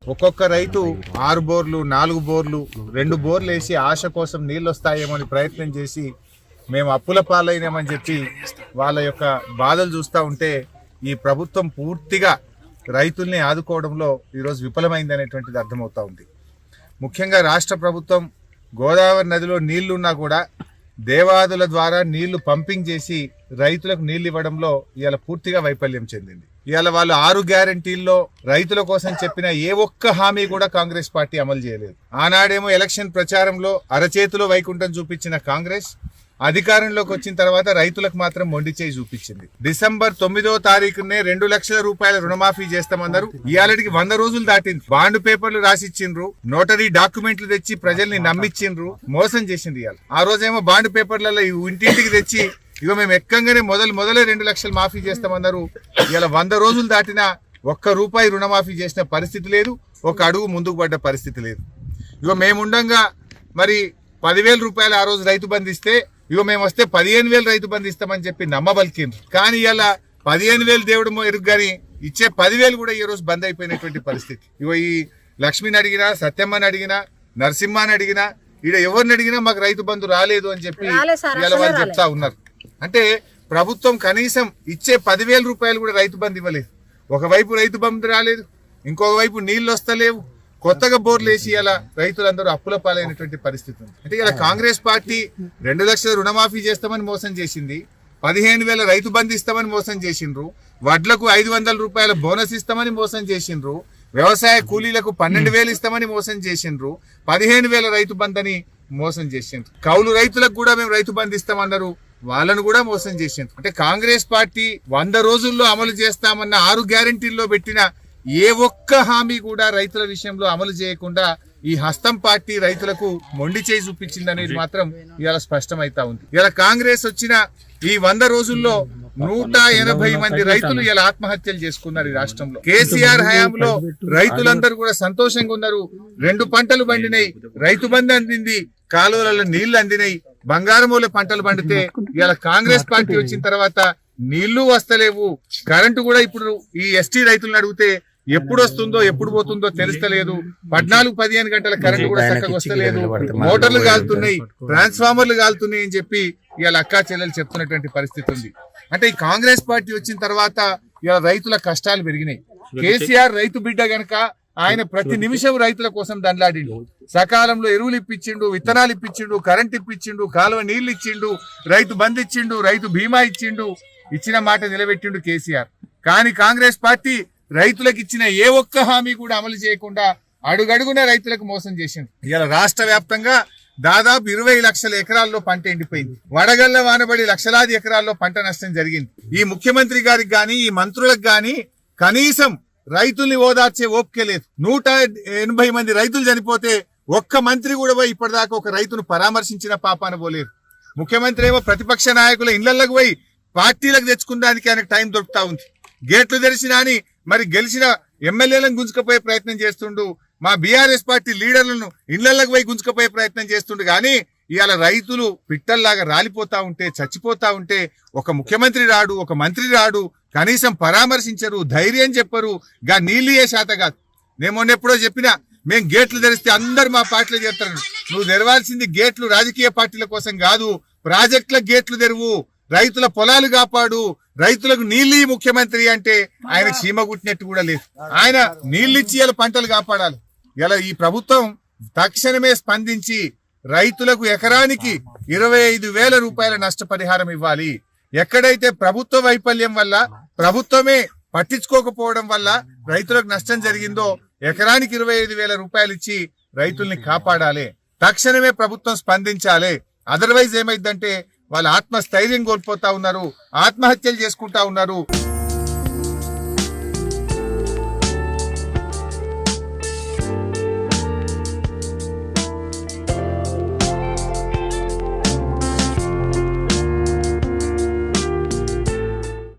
ఒక్కొక్క రైతు 6 బోర్లు 4 బోర్లు 2 బోర్లు వేసి ఆశ కోసం నీళ్ళు వస్తాయేమో అని ప్రయత్నం చేసి మేము అప్పుల పాలైనామని చెప్పి వాళ్ళ యొక్క బాధలు చూస్తూ ఉంటే ఈ ప్రభుత్వం పూర్తిగా రైతుల్ని ఆదుకోవడంలో ఈరోజు విఫలమైంది అనేటువంటిది అర్థమవుతా ఉంది. ముఖ్యంగా రాష్ట్ర ప్రభుత్వం గోదావరి నదిలో నీళ్లున్నా కూడా దేవాదుల ద్వారా నీళ్లు పంపింగ్ చేసి రైతులకు నీళ్లు ఇవ్వడంలో ఇవాళ పూర్తిగా వైఫల్యం చెందింది. ఇవాళ వాళ్ళు 6 గ్యారంటీల్లో రైతుల కోసం చెప్పిన ఏ ఒక్క హామీ కూడా కాంగ్రెస్ పార్టీ అమలు చేయలేదు. ఆనాడేమో ఎలక్షన్ ప్రచారంలో అరచేతిలో వైకుంఠం చూపించిన కాంగ్రెస్ అధికారంలోకి వచ్చిన తర్వాత రైతులకు మాత్రం మొండి చేయి చూపించింది. డిసెంబర్ 9వ తారీఖునే 2 లక్షల రూపాయల రుణమాఫీ చేస్తామన్నారు. ఇవాళకి 100 రోజులు దాటింది. బాండ్ పేపర్లు రాసిచ్చిండ్రు, నోటరీ డాక్యుమెంట్లు తెచ్చి ప్రజల్ని నమ్మిచ్చిండ్రు, మోసం చేసింది. ఇవాళ ఆ రోజేమో బాండ్ పేపర్లలో ఇంటింటికి తెచ్చి ఇగో మేము ఎక్కంగానే మొదలే 2 లక్షలు మాఫీ చేస్తామన్నారు. ఇవాళ 100 రోజులు దాటినా ₹1 రుణమాఫీ చేసిన పరిస్థితి లేదు, ఒక అడుగు ముందుకు పడ్డ పరిస్థితి లేదు. ఇగో మేముండంగా మరి 10,000 రూపాయలు ఆ రోజు రైతు బంధు ఇస్తే ఇగో మేము వస్తే 15,000 రైతు బంధు ఇస్తామని చెప్పి నమ్మబలికిండ్రు. కానీ ఇలా 15,000 దేవుడు ఎరుగు కానీ ఇచ్చే 10,000 కూడా ఈ రోజు బంద్ అయిపోయినటువంటి పరిస్థితి. ఇగో ఈ లక్ష్మిని అడిగినా, సత్యమ్మని అడిగినా, నరసింహని అడిగినా, ఈడ ఎవరిని అడిగినా మాకు రైతు బంధు రాలేదు అని చెప్పి ఇలా వాళ్ళు చెప్తా ఉన్నారు. అంటే ప్రభుత్వం కనీసం ఇచ్చే 10,000 రూపాయలు కూడా రైతు బంధు ఇవ్వలేదు. ఒకవైపు రైతు బంధు రాలేదు, ఇంకొక వైపు నీళ్లు వస్తలేవు, కొత్తగా బోర్లు వేసి ఇలా రైతులందరూ అప్పుల పాలైనటువంటి పరిస్థితి ఉంది. అంటే ఇలా కాంగ్రెస్ పార్టీ 2 లక్షల రుణమాఫీ చేస్తామని మోసం చేసింది, 15,000 రైతు బంధు ఇస్తామని మోసం చేసిండ్రు, వడ్లకు 500 రూపాయల బోనస్ ఇస్తామని మోసం చేసిండ్రు, వ్యవసాయ కూలీలకు 12,000 ఇస్తామని మోసం చేసిండ్రు, 15,000 రైతు బంధు మోసం చేసిండ్రు. కౌలు రైతులకు కూడా మేము రైతు బంధు ఇస్తామన్నారు, వాళ్ళను కూడా మోసం చేసిండ్రు. అంటే కాంగ్రెస్ పార్టీ 100 రోజుల్లో అమలు చేస్తామన్న 6 గ్యారంటీల్లో పెట్టిన ఏ ఒక్క హామీ కూడా రైతుల విషయంలో అమలు చేయకుండా ఈ హస్తం పార్టీ రైతులకు మొండి చేయి చూపించింది అనేది మాత్రం ఇవాళ స్పష్టమైతా ఉంది. ఇలా కాంగ్రెస్ వచ్చిన ఈ 100 రోజుల్లో 180 మంది రైతులు ఇలా ఆత్మహత్యలు చేసుకున్నారు ఈ రాష్ట్రంలో. కేసీఆర్ హయాంలో రైతులందరూ కూడా సంతోషంగా ఉన్నారు. 2 పంటలు పండినాయి, రైతు బంధు అందింది, కాలువలలో నీళ్లు అందినాయి, బంగారమూల పంటలు పండితే ఇలా కాంగ్రెస్ పార్టీ వచ్చిన తర్వాత నీళ్లు వస్తలేవు, కరెంటు కూడా ఇప్పుడు ఈ ఎస్టీ రైతులను అడిగితే ఎప్పుడు వస్తుందో ఎప్పుడు పోతుందో తెలుస్తలేదు, 14-15 గంటల కరెంటు కూడా చక్కగా వస్తలేదు, మోటార్లు కాలుతున్నాయి, ట్రాన్స్ఫార్మర్లు కాలుతున్నాయి అని చెప్పి ఇవాళ అక్కా చెల్లెలు చెప్తున్నటువంటి పరిస్థితి ఉంది. అంటే ఈ కాంగ్రెస్ పార్టీ వచ్చిన తర్వాత ఇవాళ రైతుల కష్టాలు పెరిగినాయి. కేసీఆర్ రైతు బిడ్డ గనక ఆయన ప్రతి నిమిషం రైతుల కోసం దండలాడిండు, సకాలంలో ఎరువులు ఇప్పించిండు, విత్తనాలు ఇప్పించిండు, కరెంట్ ఇప్పించిండు, కాలువ నీళ్లు ఇచ్చిండు, రైతు బంధు ఇచ్చిండు, రైతు బీమా ఇచ్చిండు, ఇచ్చిన మాట నిలబెట్టిండు కేసీఆర్. కానీ కాంగ్రెస్ పార్టీ రైతులకు ఇచ్చిన ఏ ఒక్క హామీ కూడా అమలు చేయకుండా అడుగడుగున రైతులకు మోసం చేసింది. ఇలా రాష్ట్ర వ్యాప్తంగా దాదాపు 20 లక్షల ఎకరాల్లో పంట ఎండిపోయింది, వడగళ్ల వానబడి లక్షలాది ఎకరాల్లో పంట నష్టం జరిగింది. ఈ ముఖ్యమంత్రి గారికి గాని ఈ మంత్రులకు గాని కనీసం రైతుల్ని ఓదార్చే ఓపిక లేదు. 180 మంది రైతులు చనిపోతే ఒక్క మంత్రి కూడా పోయి ఇప్పటిదాకా ఒక రైతును పరామర్శించిన పాపాన పోలేరు. ముఖ్యమంత్రి ఏమో ప్రతిపక్ష నాయకుల ఇళ్లకు పోయి పార్టీలకు తెచ్చుకున్నానికి ఆయనకు టైం దొరుకుతా ఉంది. గేట్లు తెరిచినా అని మరి గెలిచిన ఎమ్మెల్యేలను గుంజుకపోయే ప్రయత్నం చేస్తుండు, మా బీఆర్ఎస్ పార్టీ లీడర్లను ఇళ్లకు పోయి గుంజుకపోయే ప్రయత్నం చేస్తుండు. కానీ ఇవాళ రైతులు పిట్టల్లాగా రాలిపోతా ఉంటే, చచ్చిపోతా ఉంటే ఒక ముఖ్యమంత్రి రాడు, ఒక మంత్రి రాడు, కనీసం పరామర్శించరు, ధైర్యం చెప్పరు, గా నీళ్లు ఏ శాత కాదు. నేను మొన్న ఎప్పుడో చెప్పినా, మేము గేట్లు తెరిస్తే అందరు మా పార్టీలో చేస్తారు. నువ్వు తెరవాల్సింది గేట్లు రాజకీయ పార్టీల కోసం కాదు, ప్రాజెక్టుల గేట్లు తెరువు, రైతుల పొలాలు కాపాడు, రైతులకు నీళ్లు ముఖ్యమంత్రి అంటే ఆయన చీమ గుట్టినట్టు కూడా లేదు. ఆయన నీళ్లిచ్చి ఇలా పంటలు కాపాడాలి. ఇలా ఈ ప్రభుత్వం తక్షణమే స్పందించి రైతులకు ఎకరానికి 25,000 రూపాయల నష్టపరిహారం ఇవ్వాలి. ఎక్కడైతే ప్రభుత్వ వైఫల్యం వల్ల, ప్రభుత్వమే పట్టించుకోకపోవడం వల్ల రైతులకు నష్టం జరిగిందో ఎకరానికి 25,000 రూపాయలు ఇచ్చి రైతుల్ని కాపాడాలి. తక్షణమే ప్రభుత్వం స్పందించాలి. అదర్వైజ్ ఏమైందంటే వాళ్ళు ఆత్మస్థైర్యం కోల్పోతా ఉన్నారు, ఆత్మహత్యలు చేసుకుంటా ఉన్నారు.